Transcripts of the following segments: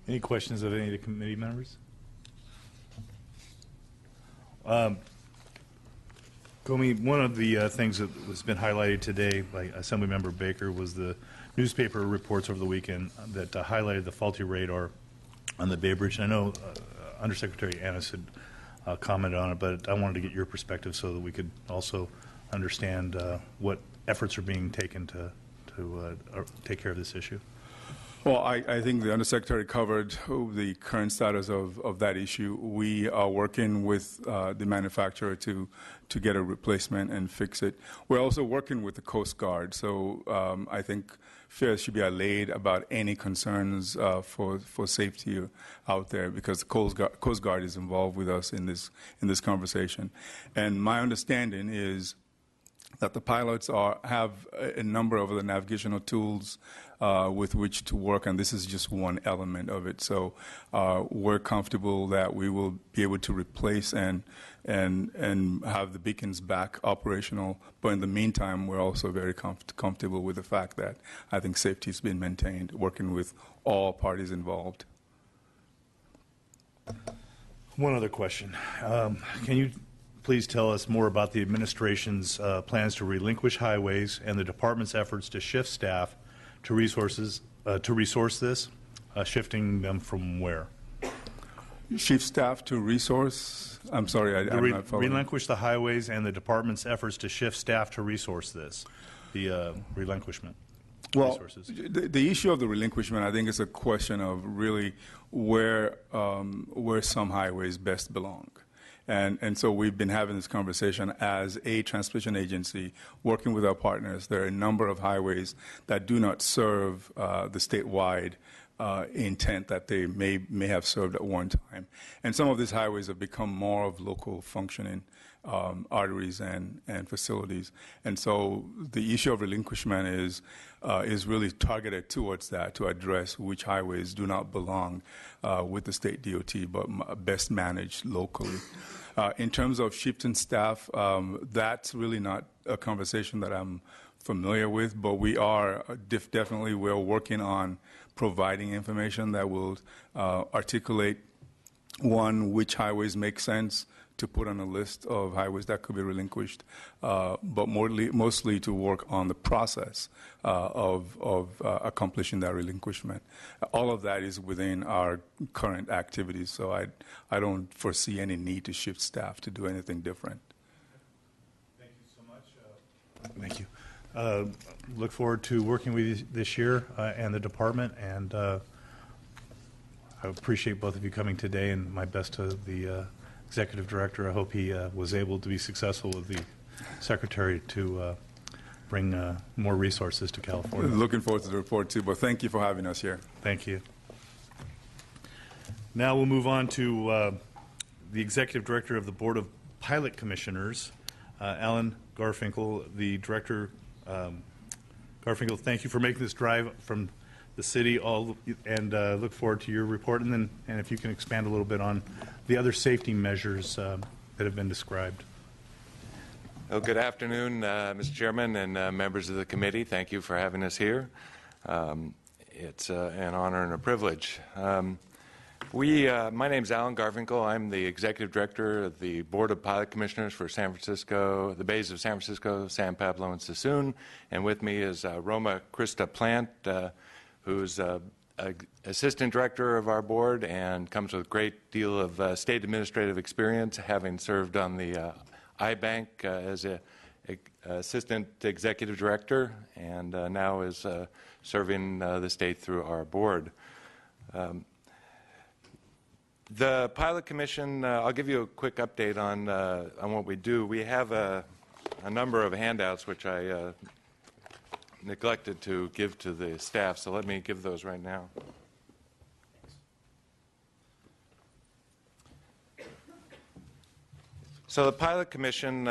Any questions of any of the committee members? Comey, one of the things that has been highlighted today by Assemblymember Baker was the newspaper reports over the weekend that highlighted the faulty radar on the Bay Bridge. And I know Undersecretary Annis had commented on it, but I wanted to get your perspective so that we could also understand what efforts are being taken to take care of this issue. Well, I think the Undersecretary covered the current status of that issue. We are working with the manufacturer to get a replacement and fix it. We're also working with the Coast Guard, so I think fears should be allayed about any concerns for safety out there, because the Coast Guard is involved with us in this conversation. And my understanding is that the pilots have a number of the navigational tools with which to work, and this is just one element of it. So we're comfortable that we will be able to replace and have the beacons back operational. But in the meantime, we're also very comfortable with the fact that I think safety has been maintained, working with all parties involved. One other question. Can you please tell us more about the administration's plans to relinquish highways and the department's efforts to shift staff to resource this, shifting them from where? Shift staff to resource? I'm sorry, I'm not following. Relinquish the highways and the department's efforts to shift staff to resource this, the relinquishment. Well, the issue of the relinquishment, I think, is a question of really where some highways best belong. And so we've been having this conversation as a transportation agency, working with our partners. There are a number of highways that do not serve the statewide intent that they may have served at one time. And some of these highways have become more of local functioning arteries and facilities. And so the issue of relinquishment is really targeted towards that, to address which highways do not belong with the state DOT, but best managed locally. In terms of shifting staff, that's really not a conversation that I'm familiar with, but we are definitely we're working on providing information that will articulate, one, which highways make sense to put on a list of highways that could be relinquished, but mostly to work on the process of accomplishing that relinquishment. All of that is within our current activities, so I don't foresee any need to shift staff to do anything different. Thank you so much. Thank you. Look forward to working with you this year and the department, and I appreciate both of you coming today, and my best to the Executive Director. I hope he was able to be successful with the Secretary to bring more resources to California. Looking forward to the report too, but thank you for having us here. Thank you. Now we'll move on to the Executive Director of the Board of Pilot Commissioners, Alan Garfinkel. The Director, Garfinkel, thank you for making this drive from the city, and look forward to your report. And if you can expand a little bit on the other safety measures that have been described. Well, good afternoon, Mr. Chairman and members of the committee. Thank you for having us here. It's an honor and a privilege. My name is Alan Garfinkel. I'm the Executive Director of the Board of Pilot Commissioners for San Francisco, the bays of San Francisco, San Pablo, and Sassoon. And with me is Roma Krista Plant, who's Assistant Director of our board and comes with a great deal of state administrative experience, having served on the iBank as an Assistant Executive Director, and now is serving the state through our board. The Pilot Commission, I'll give you a quick update on what we do. We have a number of handouts which I neglected to give to the staff, so let me give those right now. So the Pilot Commission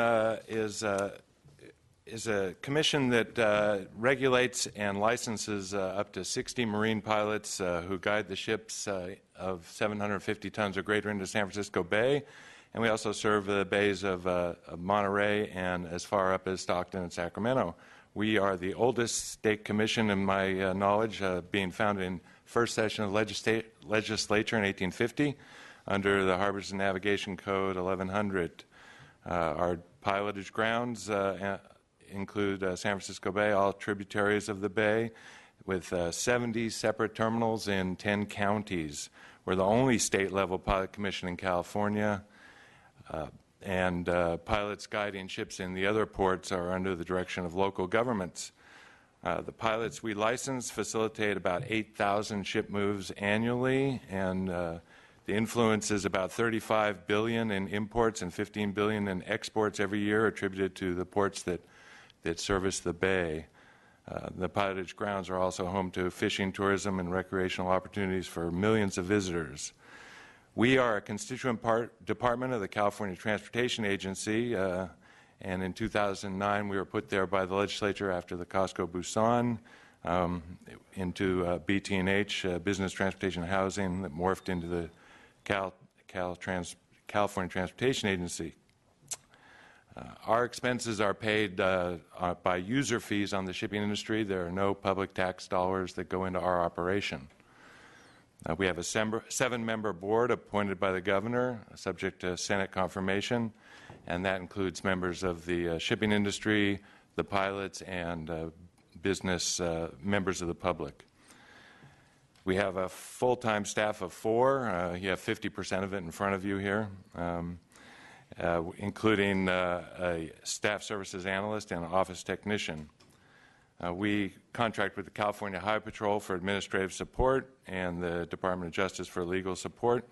is a commission that regulates and licenses up to 60 marine pilots who guide the ships of 750 tons or greater into San Francisco Bay. And we also serve the bays of Monterey and as far up as Stockton and Sacramento. We are the oldest state commission, in my knowledge, being founded in first session of the legislature in 1850 under the Harbors and Navigation Code 1100. Our pilotage grounds include San Francisco Bay, all tributaries of the bay, with 70 separate terminals in 10 counties. We're the only state-level pilot commission in California, and pilots guiding ships in the other ports are under the direction of local governments. The pilots we license facilitate about 8,000 ship moves annually, and the influence is about $35 billion in imports and $15 billion in exports every year attributed to the ports that service the bay. The pilotage grounds are also home to fishing, tourism, and recreational opportunities for millions of visitors. We are a constituent department of the California Transportation Agency, and in 2009 we were put there by the legislature after the Costco-Busan into BT&H, Business Transportation Housing, that morphed into the California Transportation Agency. Our expenses are paid by user fees on the shipping industry. There are no public tax dollars that go into our operation. We have a 7-member board appointed by the governor, subject to Senate confirmation, and that includes members of the shipping industry, the pilots, and business members of the public. We have a full-time staff of 4. You have 50% of it in front of you here. Including a staff services analyst and an office technician. We contract with the California Highway Patrol for administrative support and the Department of Justice for legal support.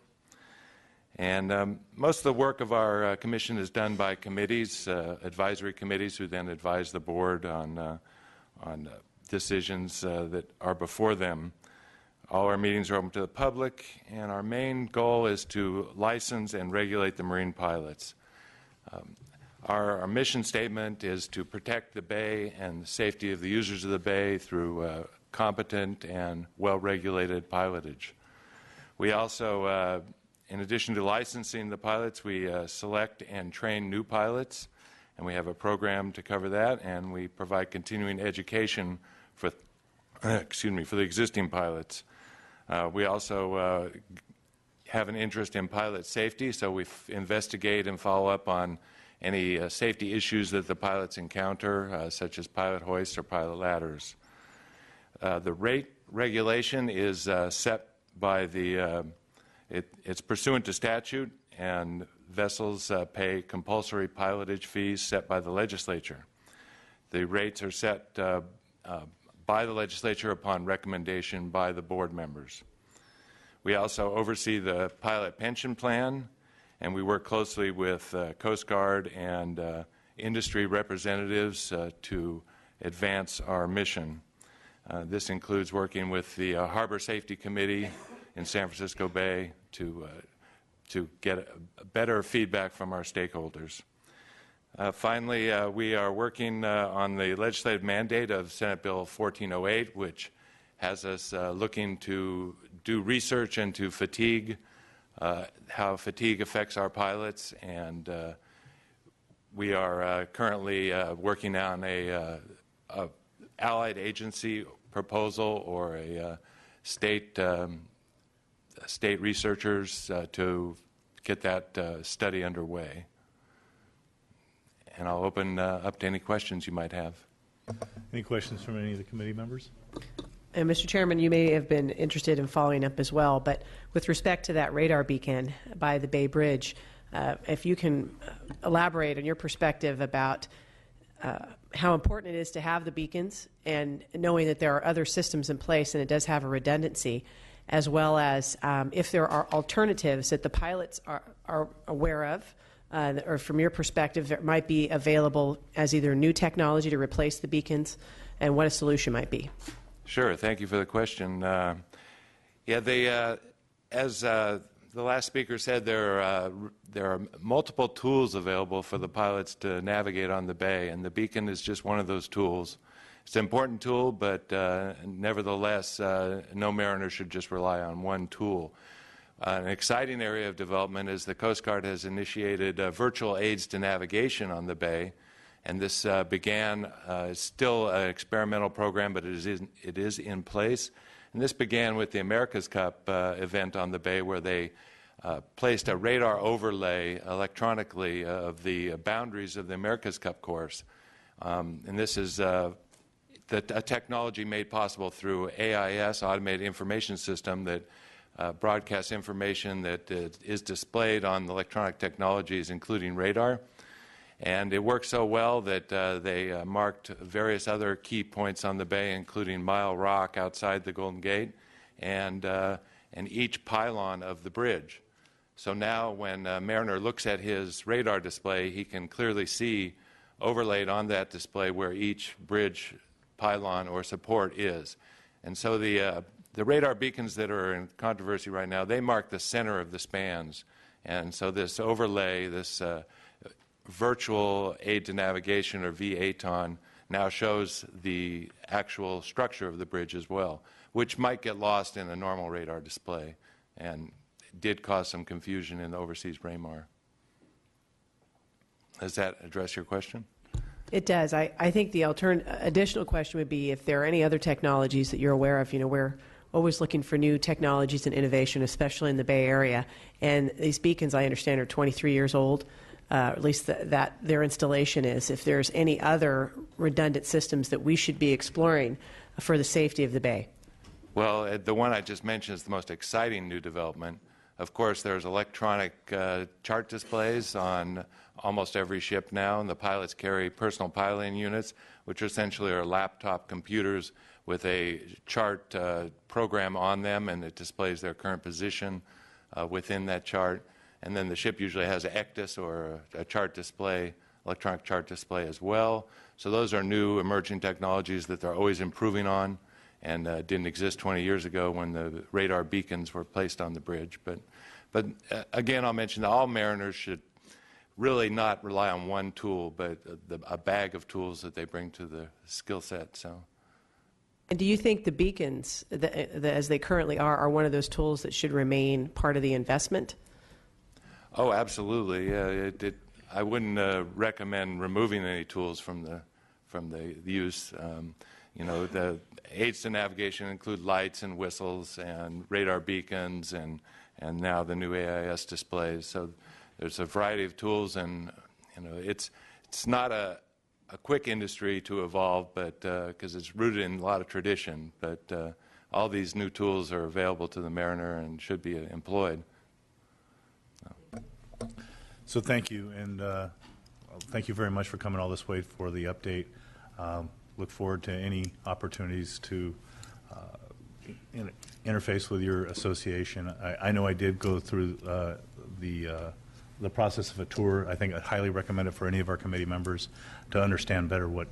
And most of the work of our commission is done by committees, advisory committees, who then advise the board on decisions that are before them. All our meetings are open to the public, and our main goal is to license and regulate the marine pilots. Our mission statement is to protect the bay and the safety of the users of the bay through competent and well-regulated pilotage. We also, in addition to licensing the pilots, we select and train new pilots, and we have a program to cover that, and we provide continuing education for, for the existing pilots. We also have an interest in pilot safety, so we investigate and follow up on any safety issues that the pilots encounter, such as pilot hoists or pilot ladders. The rate regulation is set by it's pursuant to statute, and vessels pay compulsory pilotage fees set by the legislature. The rates are set by the legislature upon recommendation by the board members. We also oversee the pilot pension plan, and we work closely with Coast Guard and industry representatives to advance our mission. This includes working with the Harbor Safety Committee in San Francisco Bay to get better feedback from our stakeholders. Finally, we are working on the legislative mandate of Senate Bill 1408, which has us looking to do research into fatigue, how fatigue affects our pilots, and we are currently working on a allied agency proposal or a state researchers to get that study underway. And I'll open up to any questions you might have. Any questions from any of the committee members? And Mr. Chairman, you may have been interested in following up as well, but with respect to that radar beacon by the Bay Bridge, if you can elaborate on your perspective about how important it is to have the beacons, and knowing that there are other systems in place and it does have a redundancy, as well as if there are alternatives that the pilots are aware of, or from your perspective that might be available as either new technology to replace the beacons, and what a solution might be. Sure. Thank you for the question. As the last speaker said, there are multiple tools available for the pilots to navigate on the bay, and the beacon is just one of those tools. It's an important tool, but nevertheless, no mariner should just rely on one tool. An exciting area of development is the Coast Guard has initiated virtual aids to navigation on the bay, and this began, still an experimental program, but it is in place, And this began with the America's Cup event on the bay, where they placed a radar overlay electronically of the boundaries of the America's Cup course. And this is a technology made possible through AIS, Automated Information System, that broadcasts information that is displayed on electronic technologies, including radar. And it worked so well that they marked various other key points on the bay, including Mile Rock outside the Golden Gate, and each pylon of the bridge. So now when a mariner looks at his radar display, he can clearly see overlaid on that display where each bridge pylon or support is. And so the radar beacons that are in controversy right now, they mark the center of the spans. And so this overlay, this virtual aid to navigation, or VATON, now shows the actual structure of the bridge as well, which might get lost in a normal radar display, and did cause some confusion in the overseas Braemar. Does that address your question? It does. I think the additional question would be if there are any other technologies that you're aware of. You know, we're always looking for new technologies and innovation, especially in the Bay Area. And these beacons, I understand, are 23 years old, at least that their installation is. If there's any other redundant systems that we should be exploring for the safety of the Bay. Well, the one I just mentioned is the most exciting new development. Of course, there's electronic chart displays on almost every ship now, and the pilots carry personal piloting units, which essentially are laptop computers with a chart program on them, and it displays their current position within that chart. And then the ship usually has an ECDIS, or a chart display, electronic chart display as well. So those are new emerging technologies that they're always improving on, and didn't exist 20 years ago when the radar beacons were placed on the bridge. But again, I'll mention that all mariners should really not rely on one tool, but a bag of tools that they bring to the skill set. So. And do you think the beacons, as they currently are one of those tools that should remain part of the investment? Oh, absolutely. I wouldn't recommend removing any tools from the use. You know, the aids to navigation include lights and whistles and radar beacons and now the new AIS displays. So there's a variety of tools, and you know, it's not a quick industry to evolve, but because it's rooted in a lot of tradition. But all these new tools are available to the mariner and should be employed. So thank you, and thank you very much for coming all this way for the update. Look forward to any opportunities to interface with your association. I know I did go through the process of a tour. I think I'd highly recommend it for any of our committee members to understand better what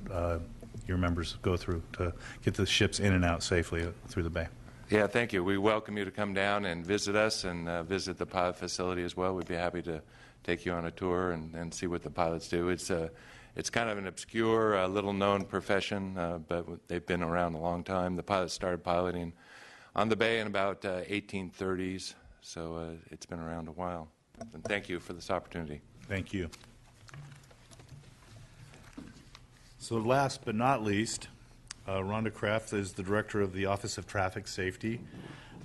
your members go through to get the ships in and out safely through the bay. Yeah, thank you. We welcome you to come down and visit us, and visit the pilot facility as well. We'd be happy to take you on a tour and see what the pilots do. It's kind of an obscure, little-known profession, but they've been around a long time. The pilots started piloting on the bay in about 1830s, so it's been around a while. And thank you for this opportunity. Thank you. So last but not least, Rhonda Kraft is the Director of the Office of Traffic Safety.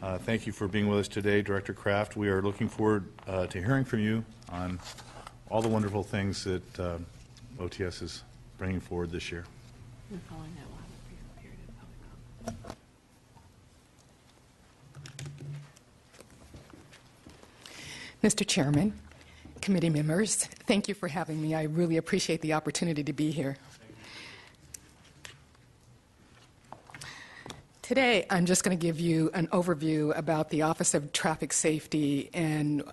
Thank you for being with us today, Director Kraft. We are looking forward to hearing from you on all the wonderful things that OTS is bringing forward this year. And following that, we'll have a brief period of public comment. Mr. Chairman, committee members, thank you for having me. I really appreciate the opportunity to be here. Today, I'm just going to give you an overview about the Office of Traffic Safety and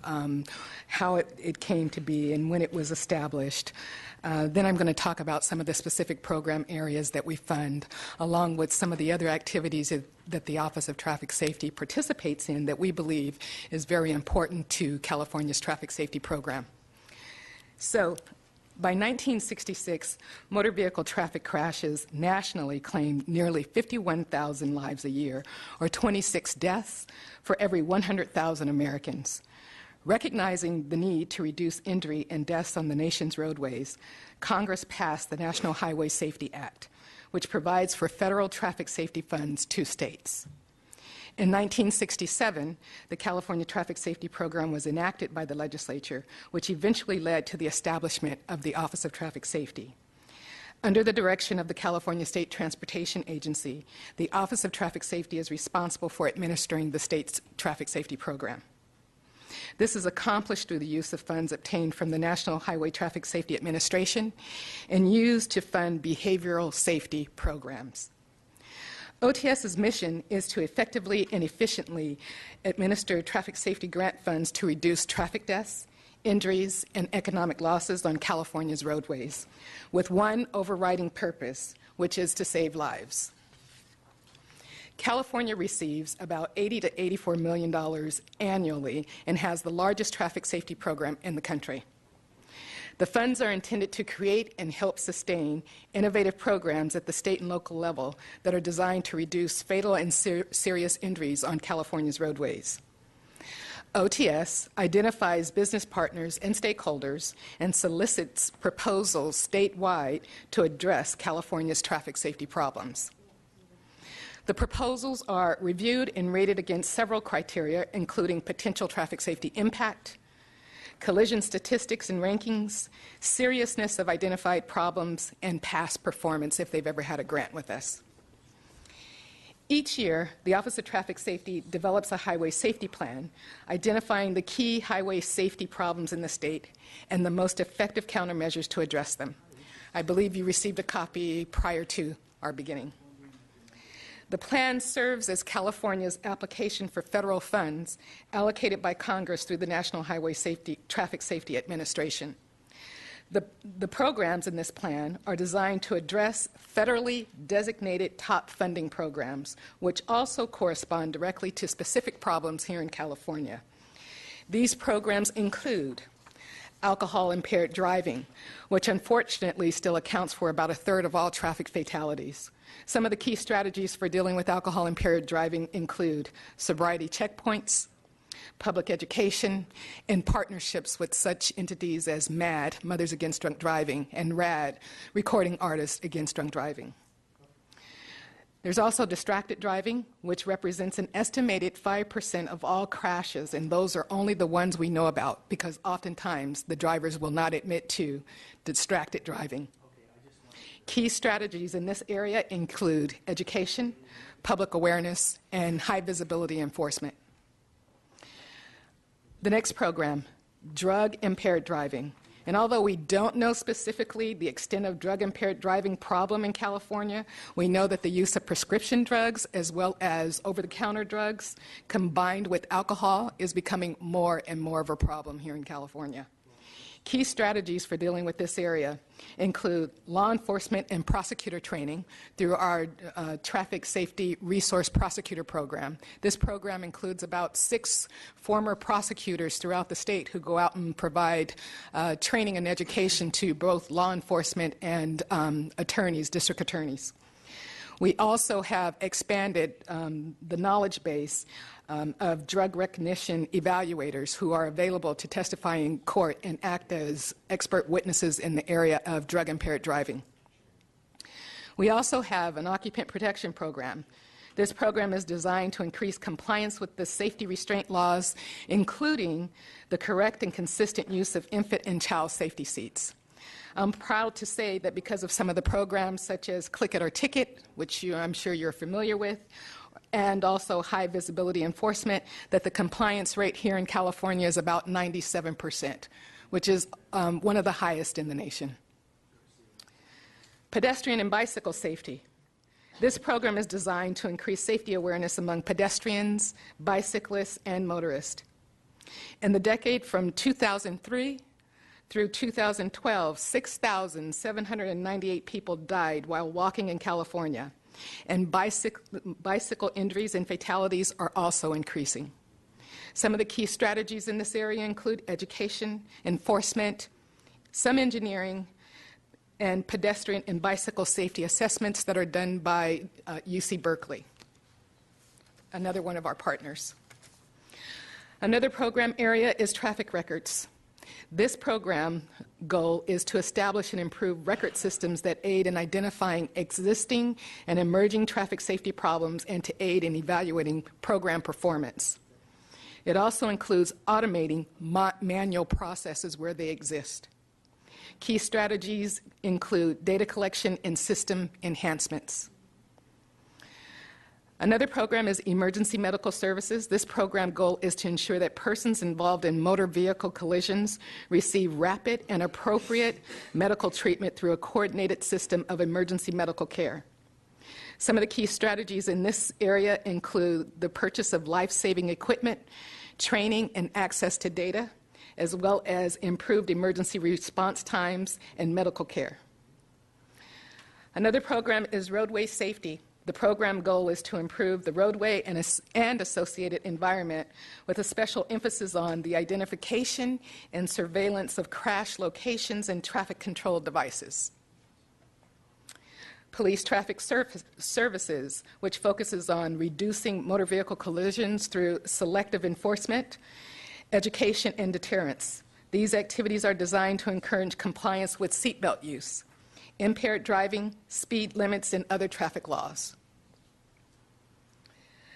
how it came to be and when it was established. Then I'm going to talk about some of the specific program areas that we fund, along with some of the other activities that the Office of Traffic Safety participates in that we believe is very important to California's traffic safety program. So, by 1966, motor vehicle traffic crashes nationally claimed nearly 51,000 lives a year, or 26 deaths for every 100,000 Americans. Recognizing the need to reduce injury and deaths on the nation's roadways, Congress passed the National Highway Safety Act, which provides for federal traffic safety funds to states. In 1967, the California Traffic Safety Program was enacted by the legislature, which eventually led to the establishment of the Office of Traffic Safety. Under the direction of the California State Transportation Agency, the Office of Traffic Safety is responsible for administering the state's traffic safety program. This is accomplished through the use of funds obtained from the National Highway Traffic Safety Administration and used to fund behavioral safety programs. OTS's mission is to effectively and efficiently administer traffic safety grant funds to reduce traffic deaths, injuries, and economic losses on California's roadways, with one overriding purpose, which is to save lives. California receives about $80 to $84 million annually and has the largest traffic safety program in the country. The funds are intended to create and help sustain innovative programs at the state and local level that are designed to reduce fatal and serious injuries on California's roadways. OTS identifies business partners and stakeholders and solicits proposals statewide to address California's traffic safety problems. The proposals are reviewed and rated against several criteria, including potential traffic safety impact, collision statistics and rankings, seriousness of identified problems, and past performance if they've ever had a grant with us. Each year, the Office of Traffic Safety develops a highway safety plan, identifying the key highway safety problems in the state and the most effective countermeasures to address them. I believe you received a copy prior to our beginning. The plan serves as California's application for federal funds allocated by Congress through the National Highway Traffic Safety Administration. The programs in this plan are designed to address federally designated top funding programs, which also correspond directly to specific problems here in California. These programs include alcohol-impaired driving, which unfortunately still accounts for about a third of all traffic fatalities. Some of the key strategies for dealing with alcohol-impaired driving include sobriety checkpoints, public education, and partnerships with such entities as MAD, Mothers Against Drunk Driving, and RAD, Recording Artists Against Drunk Driving. There's also distracted driving, which represents an estimated 5% of all crashes, and those are only the ones we know about because oftentimes the drivers will not admit to distracted driving. Key strategies in this area include education, public awareness, and high visibility enforcement. The next program, drug-impaired driving. And although we don't know specifically the extent of drug-impaired driving problem in California, we know that the use of prescription drugs as well as over-the-counter drugs combined with alcohol is becoming more and more of a problem here in California. Key strategies for dealing with this area include law enforcement and prosecutor training through our Traffic Safety Resource Prosecutor Program. This program includes about 6 former prosecutors throughout the state who go out and provide training and education to both law enforcement and attorneys, district attorneys. We also have expanded the knowledge base of drug recognition evaluators who are available to testify in court and act as expert witnesses in the area of drug-impaired driving. We also have an occupant protection program. This program is designed to increase compliance with the safety restraint laws, including the correct and consistent use of infant and child safety seats. I'm proud to say that because of some of the programs such as Click It or Ticket, which I'm sure you're familiar with, and also high visibility enforcement, that the compliance rate here in California is about 97%, which is one of the highest in the nation. Pedestrian and bicycle safety. This program is designed to increase safety awareness among pedestrians, bicyclists, and motorists. In the decade from 2003 through 2012, 6,798 people died while walking in California, and bicycle injuries and fatalities are also increasing. Some of the key strategies in this area include education, enforcement, some engineering, and pedestrian and bicycle safety assessments that are done by UC Berkeley, another one of our partners. Another program area is traffic records. This program goal is to establish and improve record systems that aid in identifying existing and emerging traffic safety problems and to aid in evaluating program performance. It also includes automating manual processes where they exist. Key strategies include data collection and system enhancements. Another program is emergency medical services. This program goal is to ensure that persons involved in motor vehicle collisions receive rapid and appropriate medical treatment through a coordinated system of emergency medical care. Some of the key strategies in this area include the purchase of life-saving equipment, training and access to data, as well as improved emergency response times and medical care. Another program is roadway safety. The program goal is to improve the roadway and associated environment with a special emphasis on the identification and surveillance of crash locations and traffic control devices. Police traffic services, which focuses on reducing motor vehicle collisions through selective enforcement, education, and deterrence. These activities are designed to encourage compliance with seatbelt use, impaired driving, speed limits, and other traffic laws.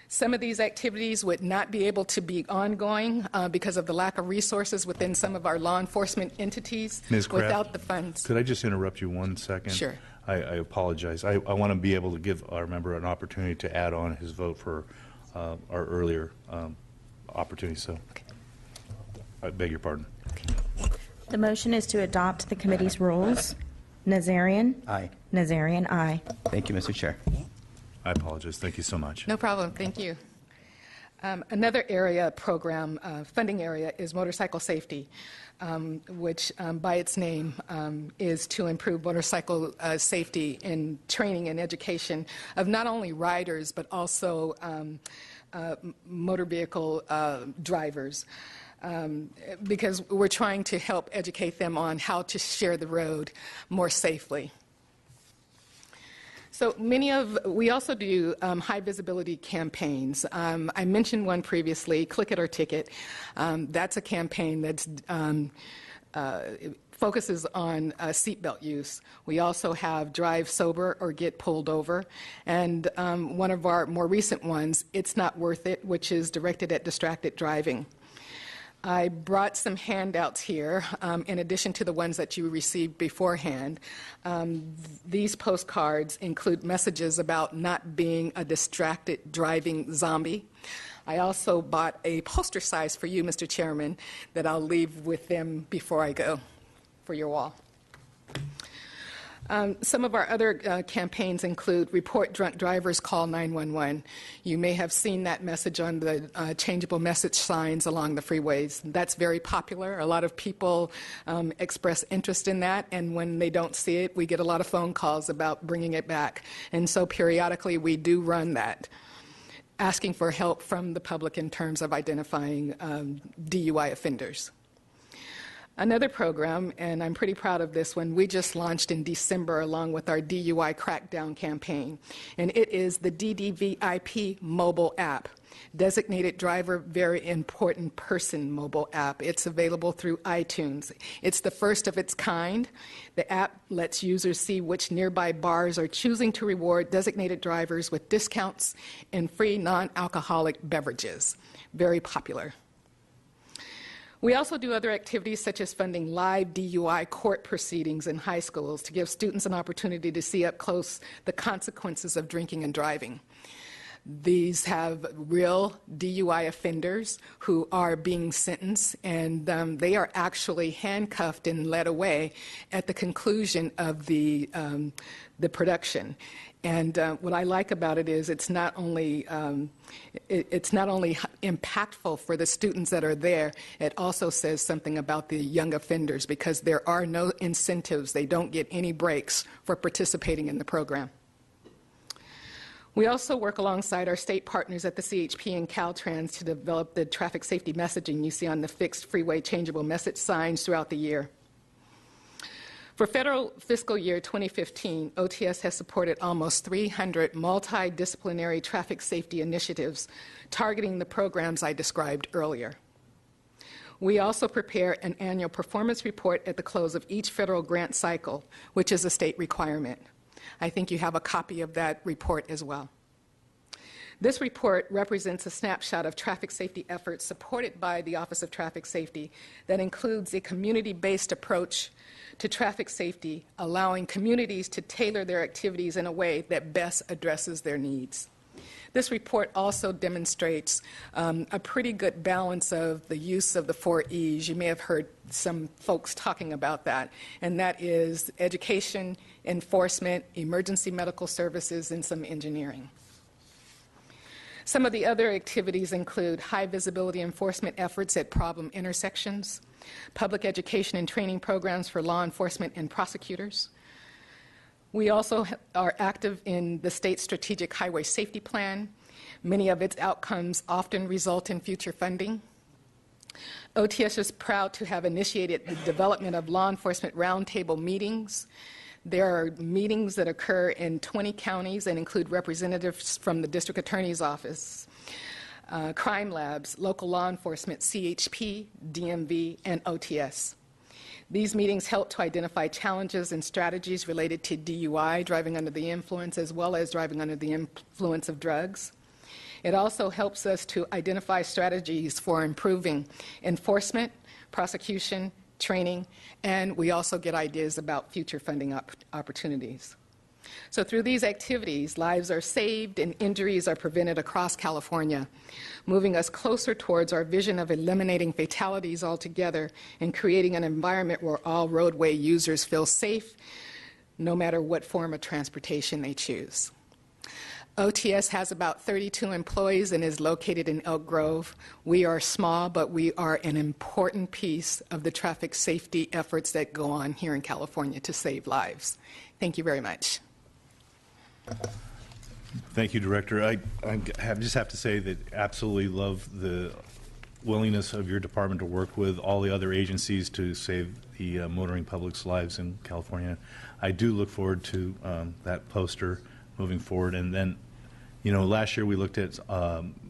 Some of these activities would not be able to be ongoing because of the lack of resources within some of our law enforcement entities. Ms. Kraft, without the funds. Could I just interrupt you 1 second? Sure. I apologize. I want to be able to give our member an opportunity to add on his vote for our earlier opportunity, so Okay. I beg your pardon. The motion is to adopt the committee's rules. Nazarian? Aye. Nazarian, aye. Thank you, Mr. Chair. I apologize. Thank you so much. No problem. Thank you. Another area program, funding area, is motorcycle safety, which by its name is to improve motorcycle safety in training and education of not only riders but also motor vehicle drivers. Because we're trying to help educate them on how to share the road more safely. So we also do high visibility campaigns. I mentioned one previously, Click It or Ticket. That's a campaign that focuses on seatbelt use. We also have Drive Sober or Get Pulled Over. And one of our more recent ones, It's Not Worth It, which is directed at distracted driving. I brought some handouts here, in addition to the ones that you received beforehand. These postcards include messages about not being a distracted driving zombie. I also bought a poster size for you, Mr. Chairman, that I'll leave with them before I go for your wall. Some of our other campaigns include Report Drunk Drivers, Call 911. You may have seen that message on the changeable message signs along the freeways. That's very popular. A lot of people express interest in that, and when they don't see it, we get a lot of phone calls about bringing it back. And so periodically we do run that, asking for help from the public in terms of identifying DUI offenders. Another program, and I'm pretty proud of this one, we just launched in December along with our DUI crackdown campaign, and it is the DDVIP mobile app, Designated Driver Very Important Person mobile app. It's available through iTunes. It's the first of its kind. The app lets users see which nearby bars are choosing to reward designated drivers with discounts and free non-alcoholic beverages. Very popular. We also do other activities such as funding live DUI court proceedings in high schools to give students an opportunity to see up close the consequences of drinking and driving. These have real DUI offenders who are being sentenced, and they are actually handcuffed and led away at the conclusion of the production. And what I like about it is it's not only impactful for the students that are there, it also says something about the young offenders because there are no incentives. They don't get any breaks for participating in the program. We also work alongside our state partners at the CHP and Caltrans to develop the traffic safety messaging you see on the fixed freeway changeable message signs throughout the year. For federal fiscal year 2015, OTS has supported almost 300 multidisciplinary traffic safety initiatives targeting the programs I described earlier. We also prepare an annual performance report at the close of each federal grant cycle, which is a state requirement. I think you have a copy of that report as well. This report represents a snapshot of traffic safety efforts supported by the Office of Traffic Safety that includes a community-based approach to traffic safety, allowing communities to tailor their activities in a way that best addresses their needs. This report also demonstrates a pretty good balance of the use of the 4 E's. You may have heard some folks talking about that, and that is education, enforcement, emergency medical services, and some engineering. Some of the other activities include high visibility enforcement efforts at problem intersections, public education and training programs for law enforcement and prosecutors. We also are active in the state strategic highway safety plan. Many of its outcomes often result in future funding. OTS is proud to have initiated the development of law enforcement roundtable meetings. There are meetings that occur in 20 counties and include representatives from the District Attorney's Office, crime labs, local law enforcement, CHP, DMV, and OTS. These meetings help to identify challenges and strategies related to DUI, driving under the influence, as well as driving under the influence of drugs. It also helps us to identify strategies for improving enforcement, prosecution, training, and we also get ideas about future funding opportunities. So through these activities, lives are saved and injuries are prevented across California, moving us closer towards our vision of eliminating fatalities altogether and creating an environment where all roadway users feel safe, no matter what form of transportation they choose. OTS has about 32 employees and is located in Elk Grove. We are small, but we are an important piece of the traffic safety efforts that go on here in California to save lives. Thank you very much. Thank you, Director. I just have to say that absolutely love the willingness of your department to work with all the other agencies to save the motoring public's lives in California. I do look forward to that poster moving forward. And then, you know, last year we looked at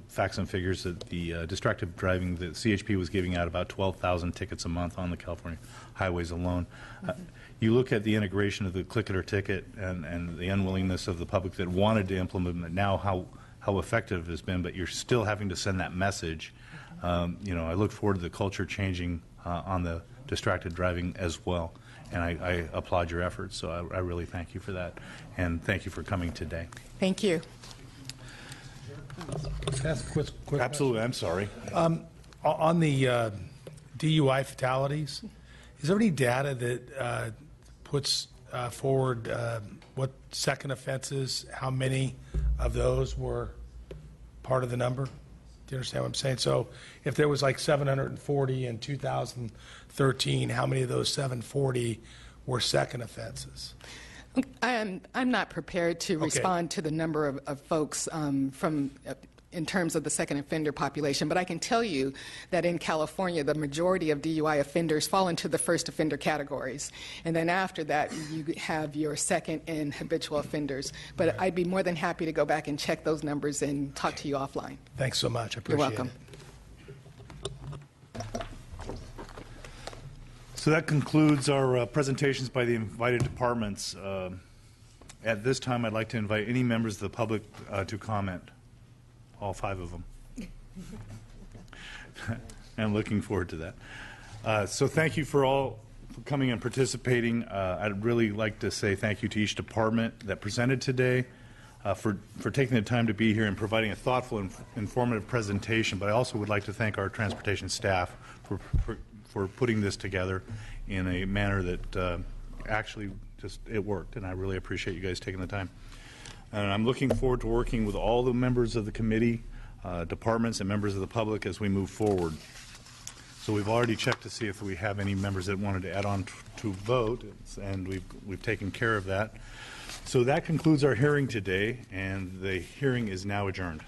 facts and figures that the distracted driving, the CHP was giving out about 12,000 tickets a month on the California highways alone. You look at the integration of the click it or ticket and the unwillingness of the public that wanted to implement it now, how effective it has been, but you're still having to send that message. You know, I look forward to the culture changing on the distracted driving as well, and I applaud your efforts, so I really thank you for that, and thank you for coming today. Thank you. Can I ask a quick Absolutely, I'm sorry. on the DUI fatalities, is there any data that puts forward what second offenses, how many of those were part of the number? Do you understand what I'm saying? So if there was like 740 in 2013, how many of those 740 were second offenses? I'm not prepared to respond to the number of folks in terms of the second offender population, but I can tell you that in California, the majority of DUI offenders fall into the first offender categories. And then after that, you have your second and habitual offenders. But I'd be more than happy to go back and check those numbers and talk to you offline. Thanks so much. I appreciate You're welcome. it. So that concludes our presentations by the invited departments. At this time, I'd like to invite any members of the public to comment. All 5 of them. I'm looking forward to that. So thank you for coming and participating. I'd really like to say thank you to each department that presented today, for taking the time to be here and providing a thoughtful and informative presentation. But I also would like to thank our transportation staff for putting this together in a manner that actually it worked, and I really appreciate you guys taking the time. And I'm looking forward to working with all the members of the committee, departments, and members of the public as we move forward. So we've already checked to see if we have any members that wanted to add on to vote, and we've taken care of that. So that concludes our hearing today, and the hearing is now adjourned.